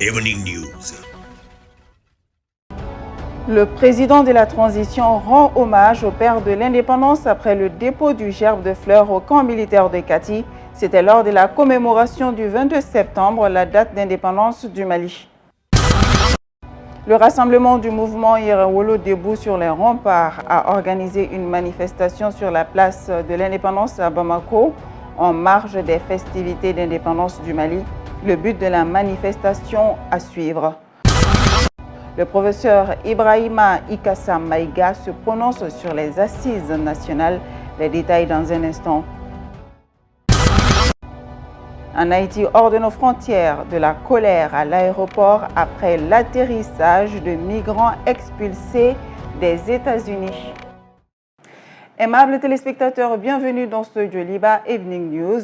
Evening News. Le président de la transition rend hommage au père de l'indépendance après le dépôt du gerbe de fleurs au camp militaire de Kati. C'était lors de la commémoration du 22 septembre, la date d'indépendance du Mali. Le rassemblement du mouvement Yerewolo debout sur les remparts a organisé une manifestation sur la place de l'indépendance à Bamako en marge des festivités d'indépendance du Mali. Le but de la manifestation à suivre. Le professeur Ibrahima Ikassa Maïga se prononce sur les assises nationales. Les détails dans un instant. En Haïti, hors de nos frontières, de la colère à l'aéroport après l'atterrissage de migrants expulsés des États-Unis. Aimables téléspectateurs, bienvenue dans ce Joliba Evening News,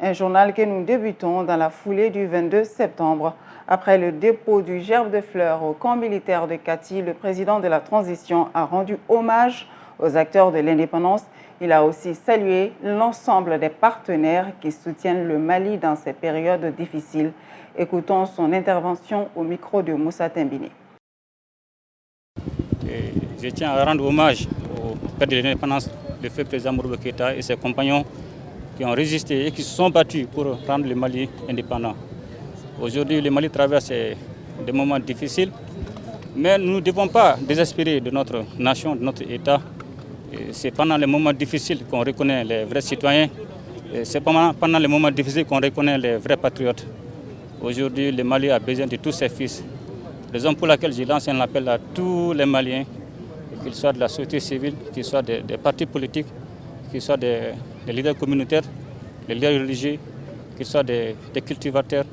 un journal que nous débutons dans la foulée du 22 septembre. Après le dépôt du gerbe de fleurs au camp militaire de Kati, le président de la transition a rendu hommage aux acteurs de l'indépendance. Il a aussi salué l'ensemble des partenaires qui soutiennent le Mali dans ces périodes difficiles. Écoutons son intervention au micro de Moussa Tembini. Je tiens à rendre hommage au père de l'indépendance, le feu président Modibo Keïta et ses compagnons qui ont résisté et qui se sont battus pour rendre le Mali indépendant. Aujourd'hui, le Mali traverse des moments difficiles, mais nous ne devons pas désespérer de notre nation, de notre État. C'est pendant les moments difficiles qu'on reconnaît les vrais citoyens. C'est pendant les moments difficiles qu'on reconnaît les vrais patriotes. Aujourd'hui, le Mali a besoin de tous ses fils. Raison pour laquelle je lance un appel à tous les Maliens, qu'ils soient de la société civile, qu'ils soient des partis politiques, qu'ils soient des leaders communautaires, des leaders religieux, qu'ils soient des cultivateurs,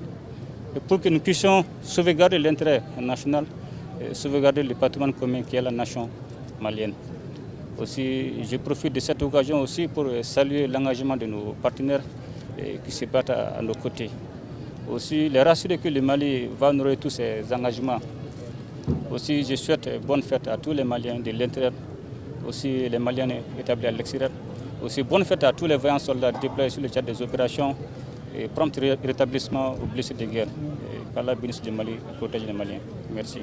et pour que nous puissions sauvegarder l'intérêt national, et sauvegarder le patrimoine commun qui est la nation malienne. Aussi, je profite de cette occasion aussi pour saluer l'engagement de nos partenaires qui se battent à nos côtés. Aussi, les rassurer que le Mali va honorer tous ses engagements. Aussi, je souhaite bonne fête à tous les Maliens de l'intérieur, aussi les Maliens établis à l'extérieur. Aussi, bonne fête à tous les vaillants soldats déployés sur le théâtre des opérations et prompt rétablissement aux blessés de guerre. Qu'Allah bénisse le Mali et protège les Maliens. Merci.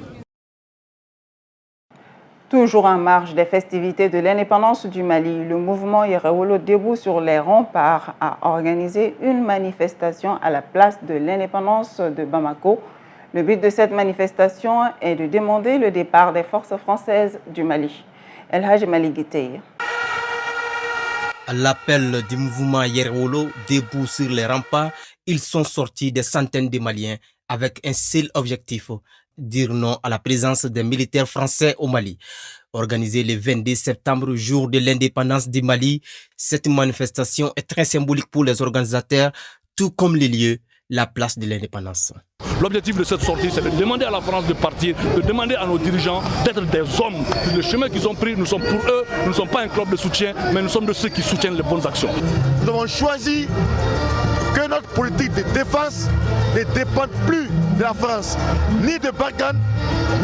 Toujours en marge des festivités de l'indépendance du Mali, le mouvement Yerewolo debout sur les remparts a organisé une manifestation à la place de l'indépendance de Bamako. Le but de cette manifestation est de demander le départ des forces françaises du Mali. El Hadj Mali Guiteye. À l'appel du mouvement Yerewolo debout sur les remparts, ils sont sortis des centaines de Maliens avec un seul objectif: dire non à la présence des militaires français au Mali. Organisée le 22 septembre, jour de l'indépendance du Mali, cette manifestation est très symbolique pour les organisateurs, tout comme les lieux, la place de l'indépendance. L'objectif de cette sortie, c'est de demander à la France de partir, de demander à nos dirigeants d'être des hommes. Le chemin qu'ils ont pris, nous sommes pour eux, nous ne sommes pas un club de soutien, mais nous sommes de ceux qui soutiennent les bonnes actions. Nous avons choisi que notre politique de défense ne dépende plus de la France, ni de Barkhane,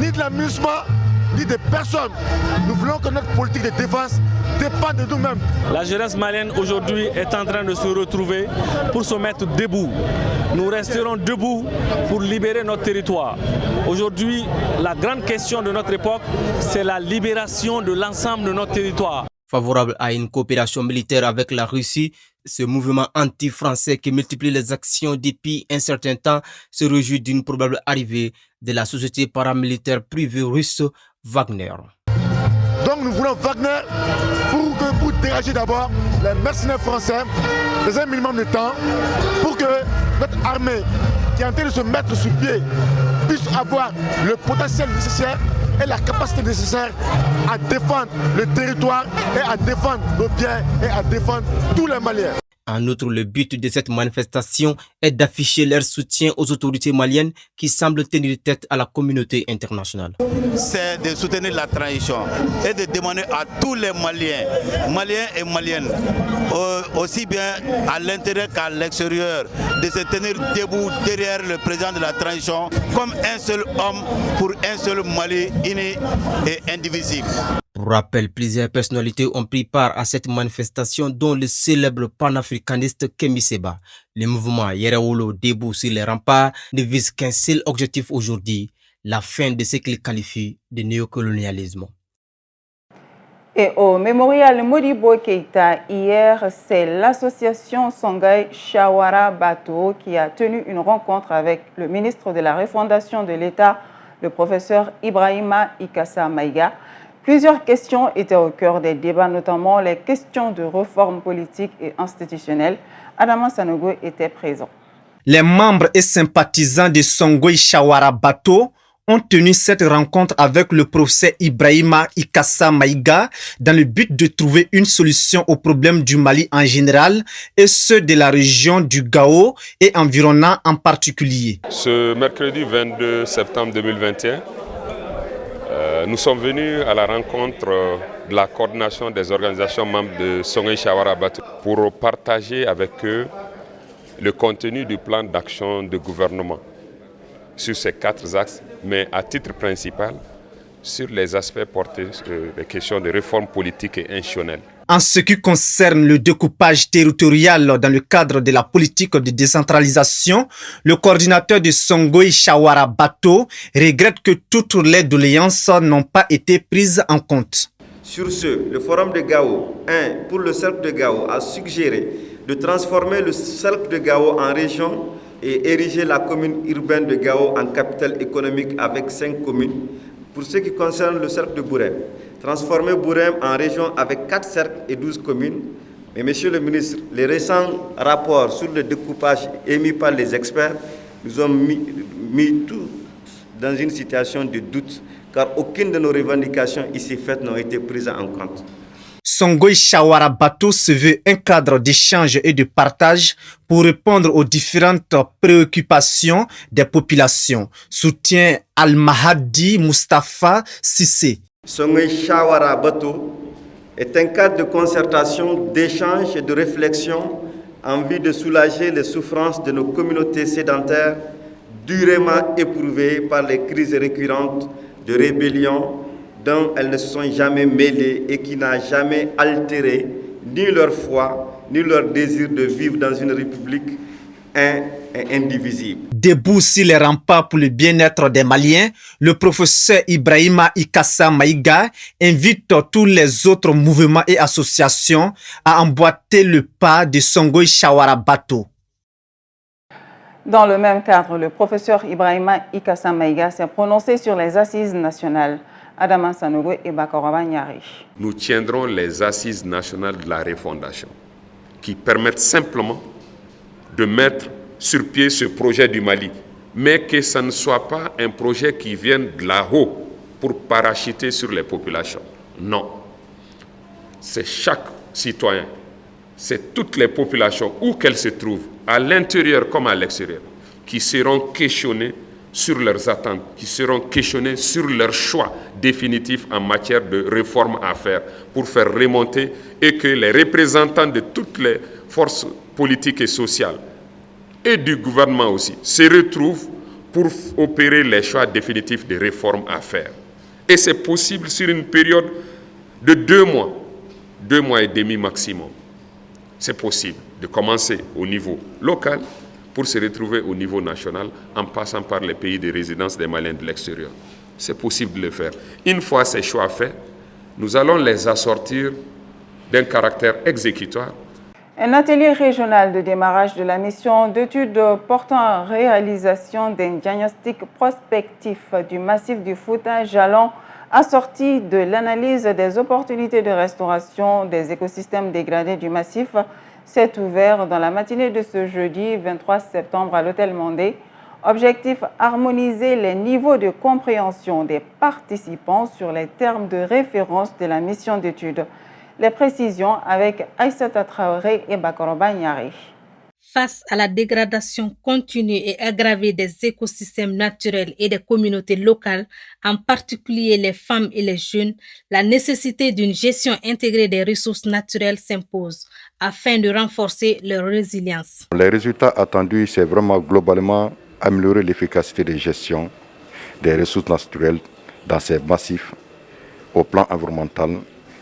ni de l'amusement, ni de personne. Nous voulons que notre politique de défense dépende de nous-mêmes. La jeunesse malienne aujourd'hui est en train de se retrouver pour se mettre debout. Nous resterons debout pour libérer notre territoire. Aujourd'hui, la grande question de notre époque, c'est la libération de l'ensemble de notre territoire. Favorable à une coopération militaire avec la Russie, ce mouvement anti-français qui multiplie les actions depuis un certain temps se réjouit d'une probable arrivée de la société paramilitaire privée russe Wagner. Donc nous voulons Wagner pour dégager d'abord les mercenaires français dans un minimum de temps pour que notre armée qui est en train de se mettre sur pied puisse avoir le potentiel nécessaire et la capacité nécessaire à défendre le territoire et à défendre nos biens et à défendre tous les Maliens. En outre, le but de cette manifestation est d'afficher leur soutien aux autorités maliennes qui semblent tenir tête à la communauté internationale. C'est de soutenir la transition et de demander à tous les Maliens et Maliennes, aussi bien à l'intérieur qu'à l'extérieur, de se tenir debout derrière le président de la transition comme un seul homme pour un seul Mali uni et indivisible. Pour rappel, plusieurs personnalités ont pris part à cette manifestation, dont le célèbre panafricaniste Kémi Séba. Le mouvement Yereolo debout sur les remparts ne vise qu'un seul objectif aujourd'hui, la fin de ce qu'il qualifie de néocolonialisme. Et au mémorial Modibo Keïta, hier, c'est l'association Songhai Shawara Bato qui a tenu une rencontre avec le ministre de la Refondation de l'État, le professeur Ibrahima Ikassa Maïga. Plusieurs questions étaient au cœur des débats, notamment les questions de réforme politique et institutionnelle. Adama Sanogo était présent. Les membres et sympathisants de Songhai Shawara Bato ont tenu cette rencontre avec le professeur Ibrahima Ikassa Maïga dans le but de trouver une solution aux problèmes du Mali en général et ceux de la région du Gao et environnant en particulier. Ce mercredi 22 septembre 2021, nous sommes venus à la rencontre de la coordination des organisations membres de Songhai Shawara Bato pour partager avec eux le contenu du plan d'action de gouvernement sur ces 4 axes, mais à titre principal sur les aspects portés sur les questions de réforme politique et institutionnelle. En ce qui concerne le découpage territorial dans le cadre de la politique de décentralisation, le coordinateur de Songhai Shawara Bato regrette que toutes les doléances n'ont pas été prises en compte. Sur ce, le Forum de Gao, pour le cercle de Gao, a suggéré de transformer le cercle de Gao en région et ériger la commune urbaine de Gao en capitale économique avec 5 communes. Pour ce qui concerne le cercle de Bourem, transformer Bourem en région avec 4 cercles et 12 communes. Mais monsieur le ministre, les récents rapports sur le découpage émis par les experts nous ont mis tout dans une situation de doute, car aucune de nos revendications ici faites n'ont été prises en compte. Songhai Shawara Bato se veut un cadre d'échange et de partage pour répondre aux différentes préoccupations des populations, soutient Al-Mahdi Mustafa Sissé. Songhai Shawara Bato est un cadre de concertation, d'échange et de réflexion en vue de soulager les souffrances de nos communautés sédentaires durement éprouvées par les crises récurrentes de rébellion dont elles ne se sont jamais mêlées et qui n'a jamais altéré ni leur foi, ni leur désir de vivre dans une république indivisible. Debout sur les remparts pour le bien-être des Maliens, le professeur Ibrahima Ikassa Maïga invite tous les autres mouvements et associations à emboîter le pas de Songhai Shawara Bato. Dans le même cadre, le professeur Ibrahima Ikassa Maïga s'est prononcé sur les assises nationales. Adama Sanogo et Bakoraba Nyari. Nous tiendrons les assises nationales de la refondation qui permettent simplement de mettre sur pied ce projet du Mali, mais que ce ne soit pas un projet qui vienne de là-haut pour parachuter sur les populations. Non. C'est chaque citoyen, c'est toutes les populations, où qu'elles se trouvent, à l'intérieur comme à l'extérieur, qui seront questionnées sur leurs attentes, qui seront questionnés sur leur choix définitif en matière de réforme à faire pour faire remonter et que les représentants de toutes les forces politiques et sociales et du gouvernement aussi se retrouvent pour opérer les choix définitifs de réforme à faire. Et c'est possible sur une période de 2 mois et demi maximum. C'est possible de commencer au niveau local pour se retrouver au niveau national en passant par les pays de résidence des Maliens de l'extérieur. C'est possible de le faire. Une fois ces choix faits, nous allons les assortir d'un caractère exécutoire. Un atelier régional de démarrage de la mission d'études portant en réalisation d'un diagnostic prospectif du massif du Fouta Jalon assorti de l'analyse des opportunités de restauration des écosystèmes dégradés du massif s'est ouvert dans la matinée de ce jeudi 23 septembre à l'hôtel Mandé. Objectif, harmoniser les niveaux de compréhension des participants sur les termes de référence de la mission d'études. Les précisions avec Aïssata Traoré et Bakoroba Nyari. Face à la dégradation continue et aggravée des écosystèmes naturels et des communautés locales, en particulier les femmes et les jeunes, la nécessité d'une gestion intégrée des ressources naturelles s'impose afin de renforcer leur résilience. Les résultats attendus, c'est vraiment globalement améliorer l'efficacité de gestion des ressources naturelles dans ces massifs au plan environnemental,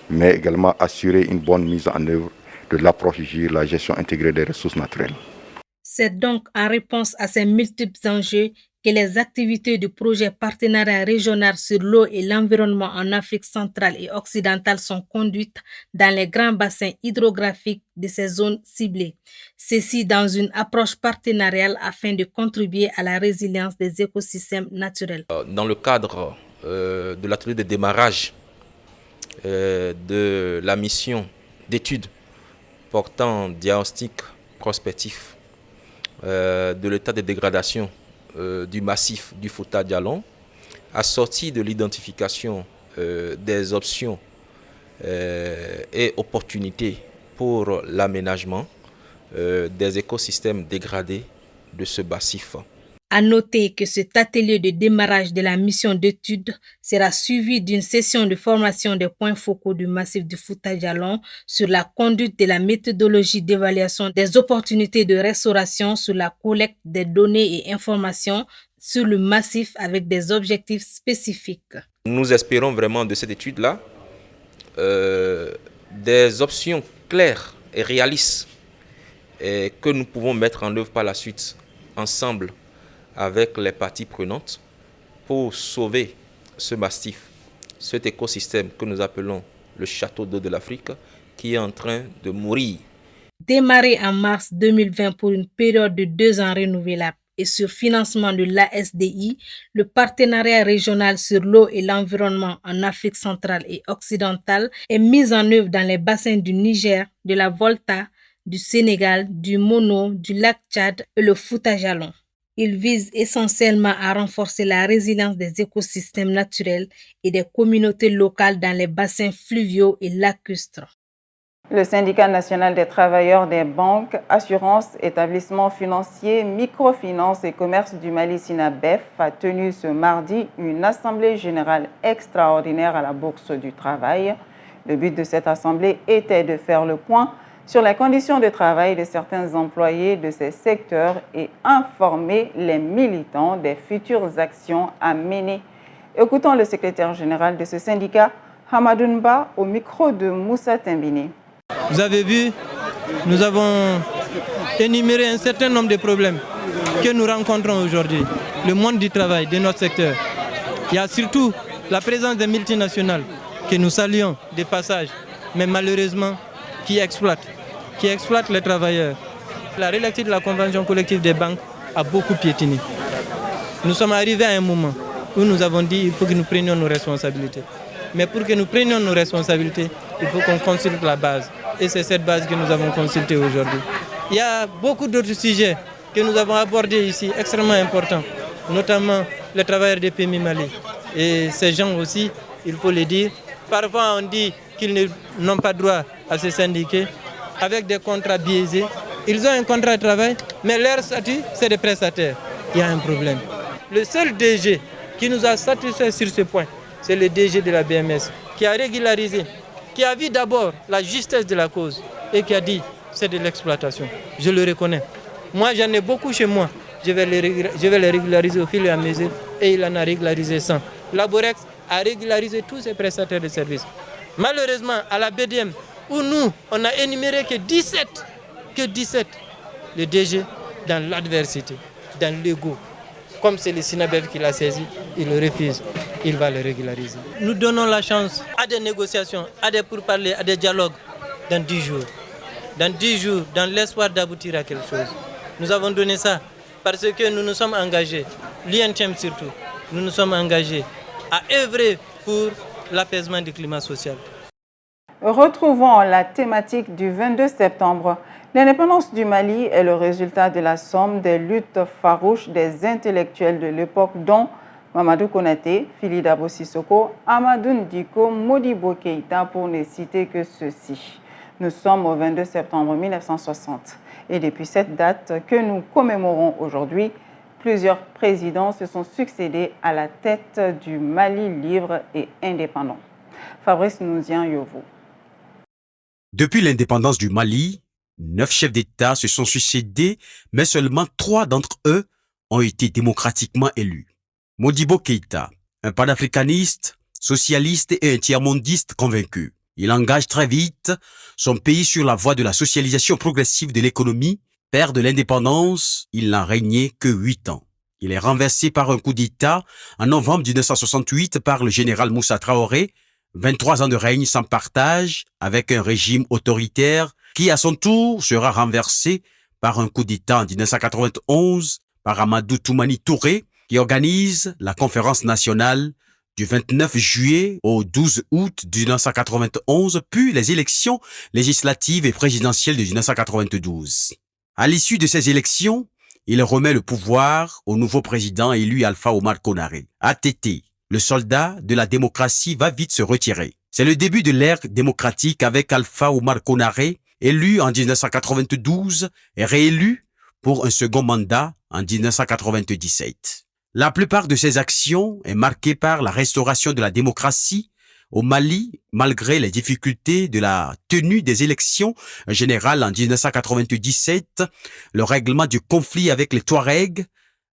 mais également assurer une bonne mise en œuvre de l'approche GIR, la gestion intégrée des ressources naturelles. C'est donc en réponse à ces multiples enjeux que les activités du projet partenariat régional sur l'eau et l'environnement en Afrique centrale et occidentale sont conduites dans les grands bassins hydrographiques de ces zones ciblées. Ceci dans une approche partenariale afin de contribuer à la résilience des écosystèmes naturels. Dans le cadre de l'atelier de démarrage de la mission d'études portant diagnostic prospectif de l'état de dégradation du massif du Fouta Djallon, assorti de l'identification des options et opportunités pour l'aménagement des écosystèmes dégradés de ce massif. À noter que cet atelier de démarrage de la mission d'études sera suivi d'une session de formation des points focaux du massif du Fouta Djallon sur la conduite de la méthodologie d'évaluation des opportunités de restauration sur la collecte des données et informations sur le massif avec des objectifs spécifiques. Nous espérons vraiment de cette étude-là des options claires et réalistes que nous pouvons mettre en œuvre par la suite ensemble avec les parties prenantes pour sauver ce massif, cet écosystème que nous appelons le château d'eau de l'Afrique qui est en train de mourir. Démarré en mars 2020 pour une période de 2 ans renouvelable et sur financement de l'ASDI, le partenariat régional sur l'eau et l'environnement en Afrique centrale et occidentale est mis en œuvre dans les bassins du Niger, de la Volta, du Sénégal, du Mono, du lac Tchad et le Fouta Djallon. Il vise essentiellement à renforcer la résilience des écosystèmes naturels et des communautés locales dans les bassins fluviaux et lacustres. Le syndicat national des travailleurs des banques, assurances, établissements financiers, microfinance et commerce du Mali SINABEF a tenu ce mardi une assemblée générale extraordinaire à la Bourse du Travail. Le but de cette assemblée était de faire le point sur les conditions de travail de certains employés de ces secteurs et informer les militants des futures actions à mener. Écoutons le secrétaire général de ce syndicat, Hamadounba, au micro de Moussa Timbini. Vous avez vu, nous avons énuméré un certain nombre de problèmes que nous rencontrons aujourd'hui. Le monde du travail de notre secteur. Il y a surtout la présence des multinationales que nous saluons des passages, mais malheureusement qui exploitent les travailleurs. La relecture de la convention collective des banques a beaucoup piétiné. Nous sommes arrivés à un moment où nous avons dit qu'il faut que nous prenions nos responsabilités. Mais pour que nous prenions nos responsabilités, il faut qu'on consulte la base. Et c'est cette base que nous avons consultée aujourd'hui. Il y a beaucoup d'autres sujets que nous avons abordés ici, extrêmement importants, notamment les travailleurs des PMI Mali. Et ces gens aussi, il faut le dire, parfois on dit qu'ils n'ont pas droit à se syndiquer avec des contrats biaisés. Ils ont un contrat de travail, mais leur statut, c'est des prestataires. Il y a un problème. Le seul DG qui nous a satisfait sur ce point, c'est le DG de la BMS, qui a régularisé, qui a vu d'abord la justesse de la cause et qui a dit c'est de l'exploitation. Je le reconnais. Moi, j'en ai beaucoup chez moi. Je vais les régulariser au fil et à mesure et il en a régularisé 100. Laborex a régularisé tous ses prestataires de services. Malheureusement, à la BDM, où nous, on a énuméré que 17, le DG dans l'adversité, dans l'ego. Comme c'est le SINABEF qui l'a saisi, il le refuse, il va le régulariser. Nous donnons la chance à des négociations, à des pourparlers, à des dialogues dans 10 jours. Dans 10 jours, dans l'espoir d'aboutir à quelque chose. Nous avons donné ça parce que nous nous sommes engagés, l'INTM surtout, nous nous sommes engagés à œuvrer pour l'apaisement du climat social. Retrouvons la thématique du 22 septembre. L'indépendance du Mali est le résultat de la somme des luttes farouches des intellectuels de l'époque dont Mamadou Konaté, Fili Dabo Sissoko, Amadou Ndiko, Modibo Keïta pour ne citer que ceux-ci. Nous sommes au 22 septembre 1960 et depuis cette date que nous commémorons aujourd'hui, plusieurs présidents se sont succédés à la tête du Mali libre et indépendant. Fabrice Nouzian-Yovo. Depuis l'indépendance du Mali, 9 chefs d'État se sont succédés, mais seulement 3 d'entre eux ont été démocratiquement élus. Modibo Keïta, un panafricaniste, socialiste et un tiers-mondiste convaincu. Il engage très vite son pays sur la voie de la socialisation progressive de l'économie. Père de l'indépendance, il n'a régné que 8 ans. Il est renversé par un coup d'État en novembre 1968 par le général Moussa Traoré. 23 ans de règne sans partage avec un régime autoritaire qui à son tour sera renversé par un coup d'État en 1991 par Amadou Toumani Touré qui organise la conférence nationale du 29 juillet au 12 août 1991 puis les élections législatives et présidentielles de 1992. À l'issue de ces élections, il remet le pouvoir au nouveau président élu Alpha Omar Konaré. ATT, le soldat de la démocratie, va vite se retirer. C'est le début de l'ère démocratique avec Alpha Omar Konaré, élu en 1992 et réélu pour un second mandat en 1997. La plupart de ses actions est marquée par la restauration de la démocratie au Mali, malgré les difficultés de la tenue des élections générales en 1997, le règlement du conflit avec les Touaregs,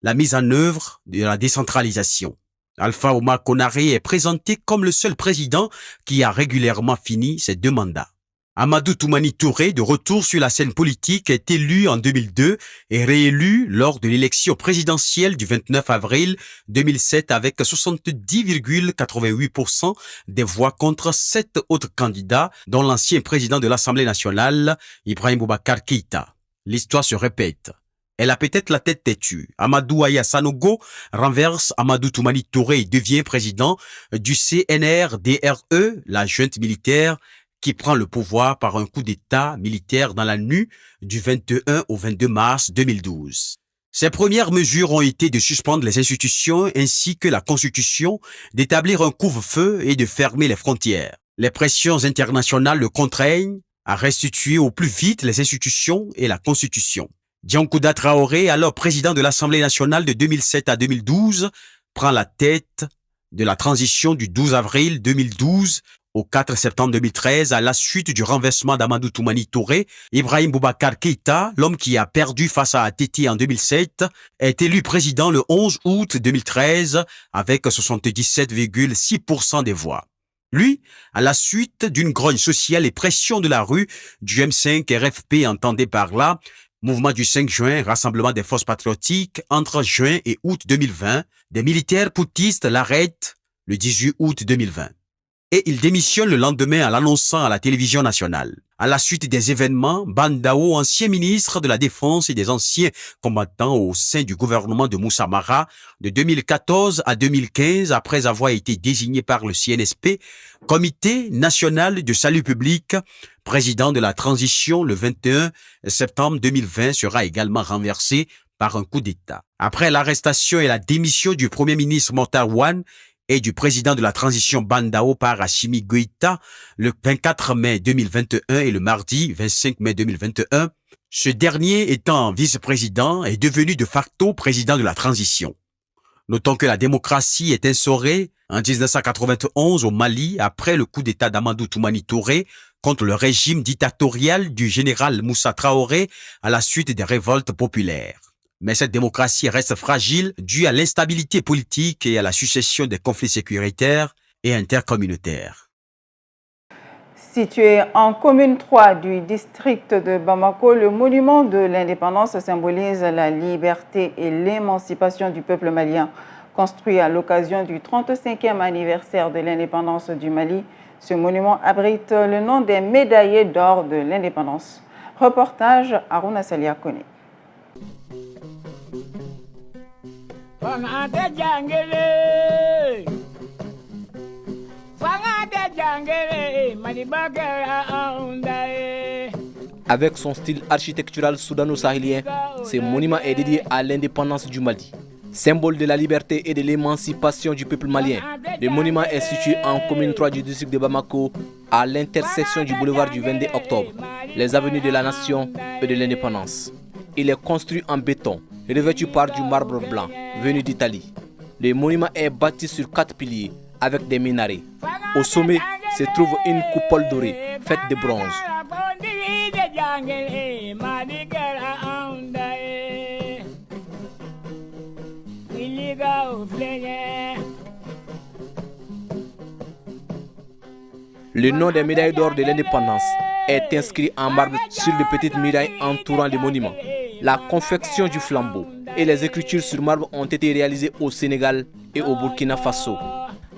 la mise en œuvre de la décentralisation. Alpha Omar Konaré est présenté comme le seul président qui a régulièrement fini ses 2 mandats. Amadou Toumani Touré, de retour sur la scène politique, est élu en 2002 et réélu lors de l'élection présidentielle du 29 avril 2007 avec 70,88% des voix contre 7 autres candidats, dont l'ancien président de l'Assemblée nationale, Ibrahim Boubacar Keïta. L'histoire se répète. Elle a peut-être la tête têtue. Amadou Aya Sanogo renverse Amadou Toumani Touré et devient président du CNRDRE, la junte militaire qui prend le pouvoir par un coup d'État militaire dans la nuit du 21 au 22 mars 2012. Ses premières mesures ont été de suspendre les institutions ainsi que la Constitution, d'établir un couvre-feu et de fermer les frontières. Les pressions internationales le contraignent à restituer au plus vite les institutions et la Constitution. Diankouda Traoré, alors président de l'Assemblée nationale de 2007 à 2012, prend la tête de la transition du 12 avril 2012 au 4 septembre 2013, à la suite du renversement d'Amadou Toumani Touré. Ibrahim Boubacar Keïta, l'homme qui a perdu face à ATT en 2007, est élu président le 11 août 2013 avec 77,6% des voix. Lui, à la suite d'une grogne sociale et pression de la rue, du M5 RFP entendez par là, mouvement du 5 juin, rassemblement des forces patriotiques, entre juin et août 2020, des militaires poutistes l'arrêtent le 18 août 2020. Et il démissionne le lendemain en l'annonçant à la télévision nationale. À la suite des événements, Bandao, ancien ministre de la Défense et des anciens combattants au sein du gouvernement de Moussa Mara, de 2014 à 2015, après avoir été désigné par le CNSP, Comité national de salut public, président de la transition le 21 septembre 2020, sera également renversé par un coup d'État. Après l'arrestation et la démission du premier ministre Mokhtar Ouane, et du président de la transition Bandao par Assimi Goïta le 24 mai 2021 et le mardi 25 mai 2021, ce dernier étant vice-président est devenu de facto président de la transition. Notons que la démocratie est instaurée en 1991 au Mali après le coup d'État d'Amadou Toumani Touré contre le régime dictatorial du général Moussa Traoré à la suite des révoltes populaires. Mais cette démocratie reste fragile due à l'instabilité politique et à la succession des conflits sécuritaires et intercommunautaires. Situé en commune 3 du district de Bamako, le monument de l'indépendance symbolise la liberté et l'émancipation du peuple malien. Construit à l'occasion du 35e anniversaire de l'indépendance du Mali, ce monument abrite le nom des médaillés d'or de l'indépendance. Reportage Aruna Salia Kone. Avec son style architectural soudano-sahélien, ce monument est dédié à l'indépendance du Mali. Symbole de la liberté et de l'émancipation du peuple malien, le monument est situé en commune 3 du district de Bamako, à l'intersection du boulevard du 22 octobre, les avenues de la nation et de l'indépendance. Il est construit en béton, revêtu par du marbre blanc, venu d'Italie. Le monument est bâti sur 4 piliers, avec des minarets. Au sommet se trouve une coupole dorée, faite de bronze. Le nom des médailles d'or de l'indépendance est inscrit en marbre sur les petites murailles entourant les monuments. La confection du flambeau et les écritures sur marbre ont été réalisées au Sénégal et au Burkina Faso.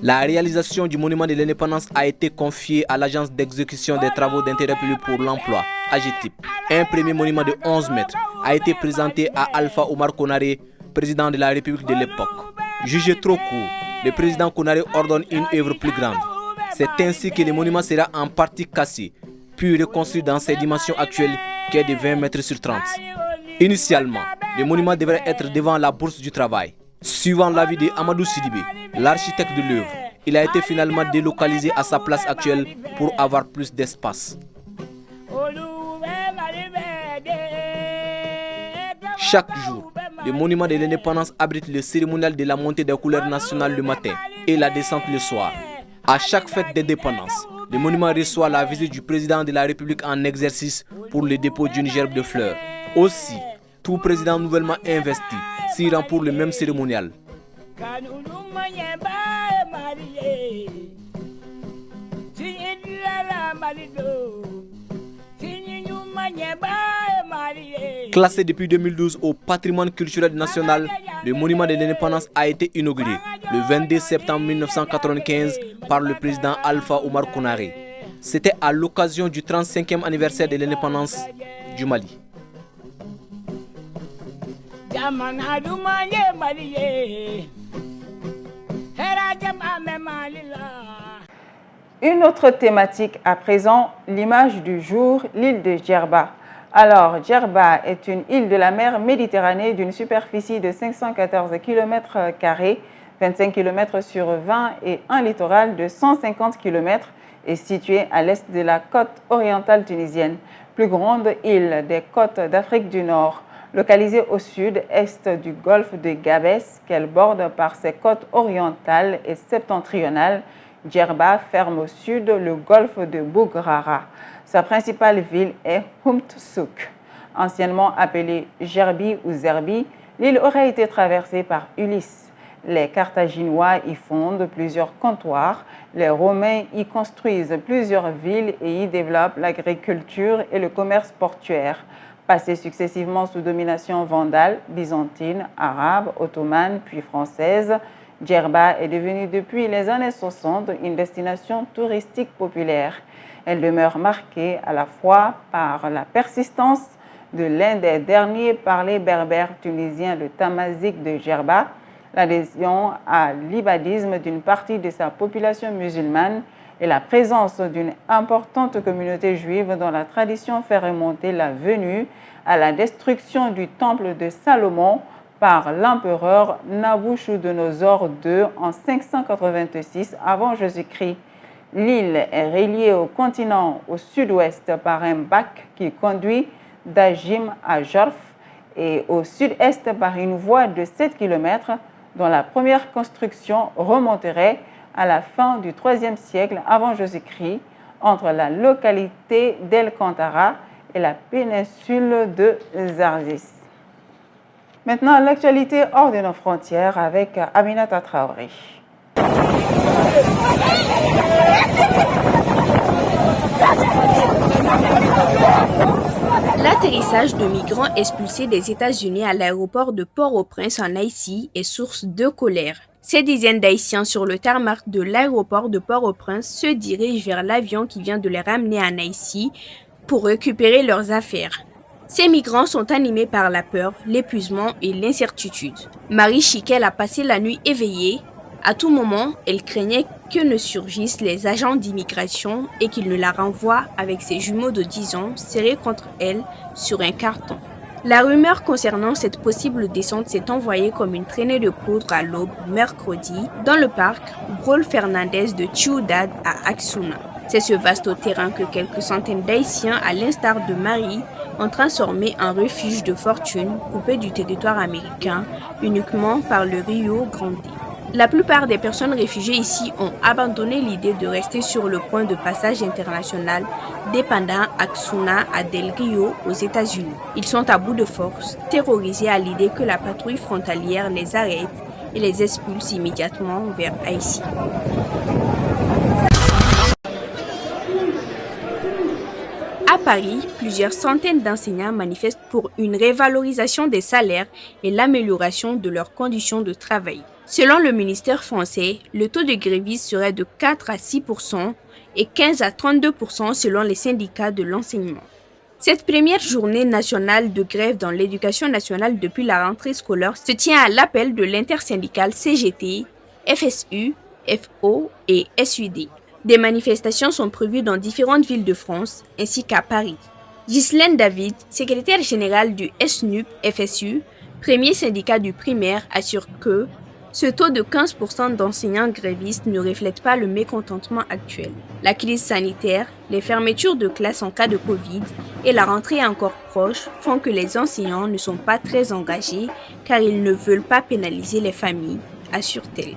La réalisation du monument de l'indépendance a été confiée à l'Agence d'exécution des travaux d'intérêt public pour l'emploi, AGETIP. Un premier monument de 11 mètres a été présenté à Alpha Omar Konaré, président de la République de l'époque. Jugé trop court, le président Konaré ordonne une œuvre plus grande. C'est ainsi que le monument sera en partie cassé, puis reconstruit dans ses dimensions actuelles qui est de 20 mètres sur 30. Initialement, le monument devrait être devant la Bourse du Travail. Suivant l'avis de Amadou Sidibé, l'architecte de l'œuvre, il a été finalement délocalisé à sa place actuelle pour avoir plus d'espace. Chaque jour, le monument de l'indépendance abrite le cérémonial de la montée des couleurs nationales le matin et la descente le soir. À chaque fête d'indépendance, le monument reçoit la visite du président de la République en exercice pour le dépôt d'une gerbe de fleurs. Aussi, tout président nouvellement investi s'y rend pour le même cérémonial. Classé depuis 2012 au patrimoine culturel national, le monument de l'indépendance a été inauguré le 22 septembre 1995 par le président Alpha Omar Konaré. C'était à l'occasion du 35e anniversaire de l'indépendance du Mali. Une autre thématique à présent, l'image du jour, l'île de Djerba. Alors, Djerba est une île de la mer Méditerranée d'une superficie de 514 km², 25 km sur 20 et un littoral de 150 km est située à l'est de la côte orientale tunisienne, plus grande île des côtes d'Afrique du Nord. Localisée au sud-est du golfe de Gabès, qu'elle borde par ses côtes orientales et septentrionales, Djerba ferme au sud le golfe de Bougrara. Sa principale ville est Humtsouk. Anciennement appelée Gerbi ou Zerbi, l'île aurait été traversée par Ulysse. Les Carthaginois y fondent plusieurs comptoirs, les Romains y construisent plusieurs villes et y développent l'agriculture et le commerce portuaire. Passée successivement sous domination vandale, byzantine, arabe, ottomane puis française, Djerba est devenue depuis les années 60 une destination touristique populaire. Elle demeure marquée à la fois par la persistance de l'un des derniers parlers berbères tunisiens, le tamazight de Djerba, l'adhésion à l'ibadisme d'une partie de sa population musulmane et la présence d'une importante communauté juive dont la tradition fait remonter la venue à la destruction du temple de Salomon par l'empereur Nabuchodonosor II en 586 avant Jésus-Christ. L'île est reliée au continent au sud-ouest par un bac qui conduit d'Ajim à Jorf et au sud-est par une voie de 7 km dont la première construction remonterait à la fin du IIIe siècle avant Jésus-Christ entre la localité d'El Kantara et la péninsule de Zarzis. Maintenant, l'actualité hors de nos frontières avec Aminata Traoré. L'atterrissage de migrants expulsés des États-Unis à l'aéroport de Port-au-Prince en Haïti est source de colère. Ces dizaines d'Haïtiens sur le tarmac de l'aéroport de Port-au-Prince se dirigent vers l'avion qui vient de les ramener en Haïti pour récupérer leurs affaires. Ces migrants sont animés par la peur, l'épuisement et l'incertitude. Marie Chiquel a passé la nuit éveillée. À tout moment, elle craignait que ne surgissent les agents d'immigration et qu'ils ne la renvoient avec ses jumeaux de 10 ans serrés contre elle sur un carton. La rumeur concernant cette possible descente s'est envoyée comme une traînée de poudre à l'aube mercredi dans le parc Braulio Fernandez de Ciudad à Axuna. C'est ce vaste terrain que quelques centaines d'Haïtiens, à l'instar de Marie, ont transformé en refuge de fortune coupé du territoire américain uniquement par le Rio Grande. La plupart des personnes réfugiées ici ont abandonné l'idée de rester sur le point de passage international dépendant Axuna à Del Rio aux États-Unis. Ils sont à bout de force, terrorisés à l'idée que la patrouille frontalière les arrête et les expulse immédiatement vers Haïti. À Paris, plusieurs centaines d'enseignants manifestent pour une révalorisation des salaires et l'amélioration de leurs conditions de travail. Selon le ministère français, le taux de grévistes serait de 4 à 6% et 15 à 32% selon les syndicats de l'enseignement. Cette première journée nationale de grève dans l'éducation nationale depuis la rentrée scolaire se tient à l'appel de l'intersyndicale CGT, FSU, FO et SUD. Des manifestations sont prévues dans différentes villes de France ainsi qu'à Paris. Ghislaine David, secrétaire générale du SNUP-FSU, premier syndicat du primaire, assure que ce taux de 15% d'enseignants grévistes ne reflète pas le mécontentement actuel. La crise sanitaire, les fermetures de classes en cas de Covid et la rentrée encore proche font que les enseignants ne sont pas très engagés car ils ne veulent pas pénaliser les familles, assure-t-elle.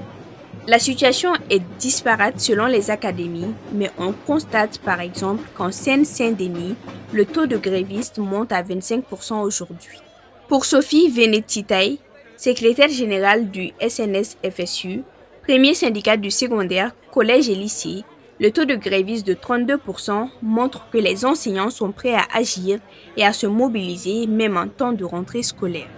La situation est disparate selon les académies, mais on constate par exemple qu'en Seine-Saint-Denis, le taux de grévistes monte à 25% aujourd'hui. Pour Sophie Vénétitaï, secrétaire générale du SNS-FSU, premier syndicat du secondaire, collège et lycée, le taux de grévistes de 32% montre que les enseignants sont prêts à agir et à se mobiliser même en temps de rentrée scolaire.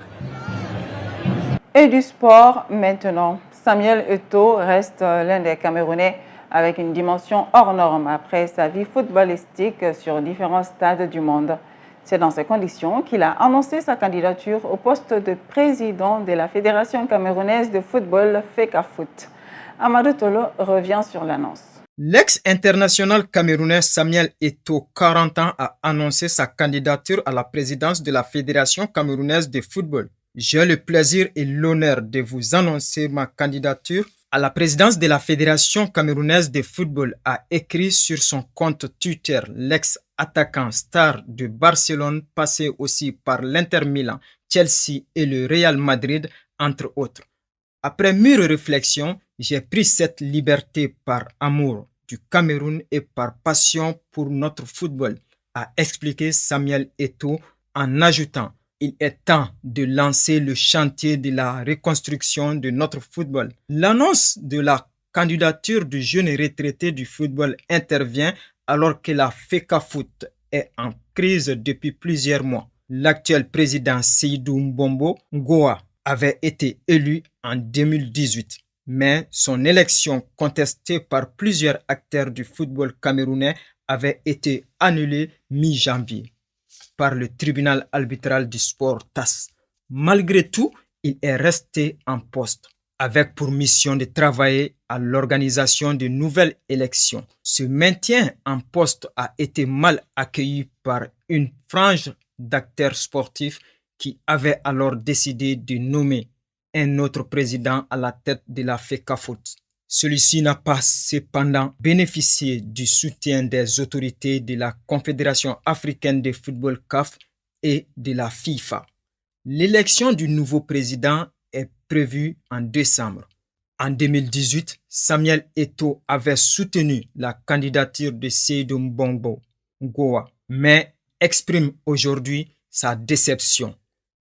Et du sport maintenant. Samuel Eto'o reste l'un des Camerounais avec une dimension hors norme après sa vie footballistique sur différents stades du monde. C'est dans ces conditions qu'il a annoncé sa candidature au poste de président de la Fédération camerounaise de football FECAFOOT. Amadou Tolo revient sur l'annonce. L'ex-international camerounais Samuel Eto'o, 40 ans, a annoncé sa candidature à la présidence de la Fédération camerounaise de football. J'ai le plaisir et l'honneur de vous annoncer ma candidature à la présidence de la Fédération camerounaise de football, a écrit sur son compte Twitter l'ex-attaquant star de Barcelone, passé aussi par l'Inter Milan, Chelsea et le Real Madrid, entre autres. Après mûre réflexion, j'ai pris cette liberté par amour du Cameroun et par passion pour notre football, a expliqué Samuel Eto'o en ajoutant: il est temps de lancer le chantier de la reconstruction de notre football. L'annonce de la candidature du jeune retraité du football intervient alors que la FECAFOOT est en crise depuis plusieurs mois. L'actuel président Seydou Mbombo Ngoa avait été élu en 2018, mais son élection contestée par plusieurs acteurs du football camerounais avait été annulée mi-janvier par le tribunal arbitral du sport TAS. Malgré tout, il est resté en poste, avec pour mission de travailler à l'organisation de nouvelles élections. Ce maintien en poste a été mal accueilli par une frange d'acteurs sportifs qui avaient alors décidé de nommer un autre président à la tête de la FECAFOOT. Celui-ci n'a pas cependant bénéficié du soutien des autorités de la Confédération africaine de football CAF et de la FIFA. L'élection du nouveau président est prévue en décembre. En 2018, Samuel Eto'o avait soutenu la candidature de Seydou Mbombo Ngoa, mais exprime aujourd'hui sa déception.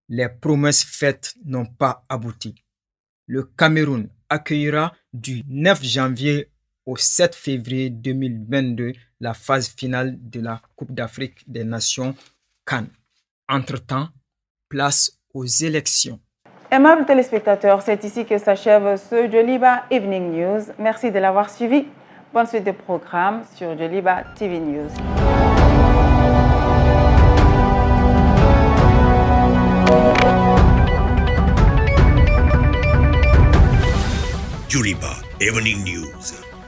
Les promesses faites n'ont pas abouti. Le Cameroun accueillera du 9 janvier au 7 février 2022 la phase finale de la Coupe d'Afrique des Nations CAN. Entre-temps, place aux élections. Aimables téléspectateurs, c'est ici que s'achève ce Joliba Evening News. Merci de l'avoir suivi. Bonne suite de programmes sur Joliba TV News. Joliba Evening News.